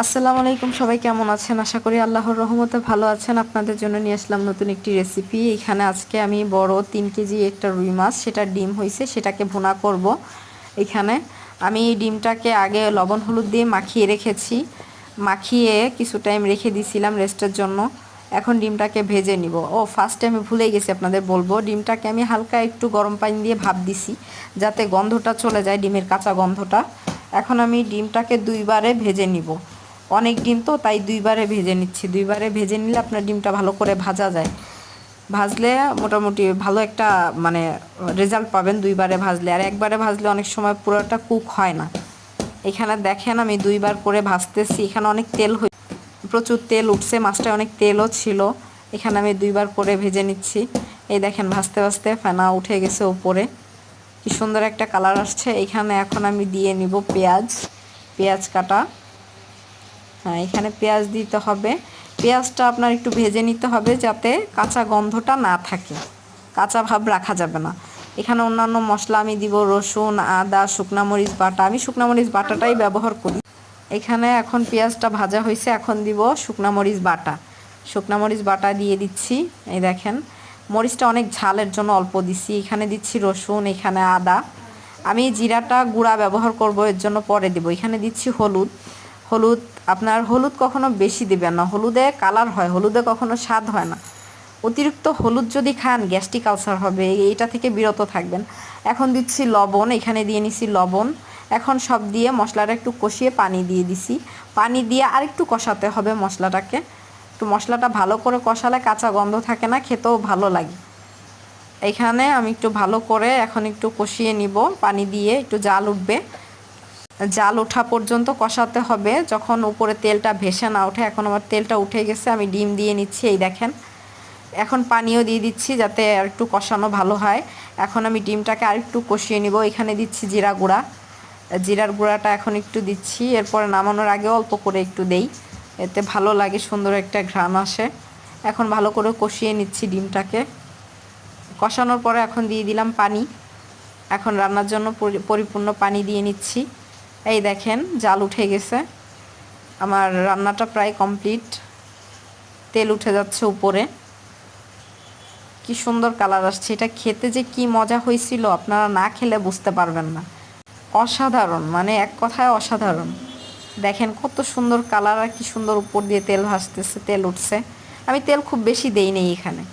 আসসালামু আলাইকুম, সবাই কেমন আছেন? আশা করি আল্লাহর রহমতে ভালো আছেন। আপনাদের জন্য নিয়ে আসলাম নতুন একটি রেসিপি। এখানে আজকে আমি বড় 3 কেজি একটা রুই মাছ, সেটা ডিম হয়েছে, সেটাকে ভুনা করব। এখানে আমি এই ডিমটাকে আগে লবণ হলুদ দিয়ে মাখিয়ে রেখেছি, মাখিয়ে কিছু টাইম রেখে দিয়েছিলাম রেস্টের জন্য। এখন ডিমটাকে ভেজে নিব। ফার্স্টে আমি ভুলে গেছি আপনাদের বলবো, ডিমটাকে আমি হালকা একটু গরম পানি দিয়ে ভাপ দিছি, যাতে গন্ধটা চলে যায়, ডিমের কাঁচা গন্ধটা। এখন আমি ডিমটাকে 2বারে ভেজে নিব। অনেক ডিম তো, তাই 2বারে ভেজে নিচ্ছি। 2বারে ভেজে নিলে আপনার ডিমটা ভালো করে ভাজা যায়। ভাজলে মোটামুটি ভালো একটা রেজাল্ট পাবেন 2বারে ভাজলে। আর একবারে ভাজলে অনেক সময় পুরোটা কুক হয় না। এখানে দেখেন আমি 2বার করে ভাজতেছি। এখানে অনেক তেল প্রচুর তেল উঠছে, মাছটায় অনেক তেলও ছিল। এখানে আমি 2বার করে ভেজে নিচ্ছি। এই দেখেন ভাজতে ভাজতে ফেনা উঠে গেছে উপরে, কি সুন্দর একটা কালার আসছে। এখানে এখন আমি দিয়ে নিব পেঁয়াজ কাটা। হ্যাঁ, এখানে পেঁয়াজ দিতে হবে। পেঁয়াজটা আপনার একটু ভেজে নিতে হবে, যাতে কাঁচা গন্ধটা না থাকে, কাঁচা ভাব রাখা যাবে না। এখানে অন্যান্য মশলা আমি দিব, রসুন, আদা, শুকনা মরিচ বাটা। আমি শুকনা মরিচ বাটাটাই ব্যবহার করি। এখানে এখন পেঁয়াজটা ভাজা হয়েছে, এখন দিব শুকনা মরিচ বাটা। শুকনা মরিচ বাটা দিয়ে দিচ্ছি। এই দেখেন, মরিচটা অনেক ঝালের জন্য অল্প দিচ্ছি। এখানে দিচ্ছি রসুন, এখানে আদা। আমি জিরাটা গুঁড়া ব্যবহার করব, এর জন্য পরে দেব। এখানে দিচ্ছি হলুদ। আপনার হলুদ কখনো বেশি দিবেন না, হলুদে কালার হয়, হলুদে কখনো স্বাদ হয় না। অতিরিক্ত হলুদ যদি খান গ্যাস্ট্রিক আলসার হবে, এইটা থেকে বিরত থাকবেন। এখন দিচ্ছি লবণ, এখানে দিয়ে নিছি লবণ। এখন সব দিয়ে মশলাটা একটু কষিয়ে পানি দিয়ে দিছি। পানি দিয়ে আরেকটু কষাতে হবে মশলাটাকে। একটু মশলাটা ভালো করে কষালে কাঁচা গন্ধ থাকে না, খেতেও ভালো লাগে। এখানে আমি একটু ভালো করে এখন একটু কষিয়ে নিব, পানি দিয়ে একটু জাল উঠবে। জাল ওঠা পর্যন্ত কষাতে হবে, যখন উপরে তেলটা ভেসে না ওঠে। এখন আমার তেলটা উঠে গেছে, আমি ডিম দিয়ে নিচ্ছি। এই দেখেন, এখন পানিও দিয়ে দিচ্ছি, যাতে আর একটু কষানো ভালো হয়। এখন আমি ডিমটাকে আরেকটু কষিয়ে নিব। এখানে দিচ্ছি জিরা গুঁড়া, জিরার গুঁড়াটা এখন একটু দিচ্ছি। এরপরে নামানোর আগে অল্প করে একটু দেই, এতে ভালো লাগে, সুন্দর একটা ঘ্রাণ আসে। এখন ভালো করে কষিয়ে নিচ্ছি ডিমটাকে। কষানোর পরে এখন দিয়ে দিলাম পানি। এখন রান্নার জন্য পরিপূর্ণ পানি দিয়ে নিচ্ছি। এই দেখেন, জাল উঠে গেছে, আমার রান্নাটা প্রায় কমপ্লিট। তেল উঠে যাচ্ছে উপরে, কি সুন্দর কালার আসছে। এটা খেতে যে কি মজা হয়েছিল, আপনারা না খেলে বুঝতে পারবেন না। অসাধারণ, এক কথায় অসাধারণ। দেখেন কত সুন্দর কালার, আর কি সুন্দর উপর দিয়ে তেল ভাসতেছে, তেল উঠছে। আমি তেল খুব বেশি দেই নেই এখানে,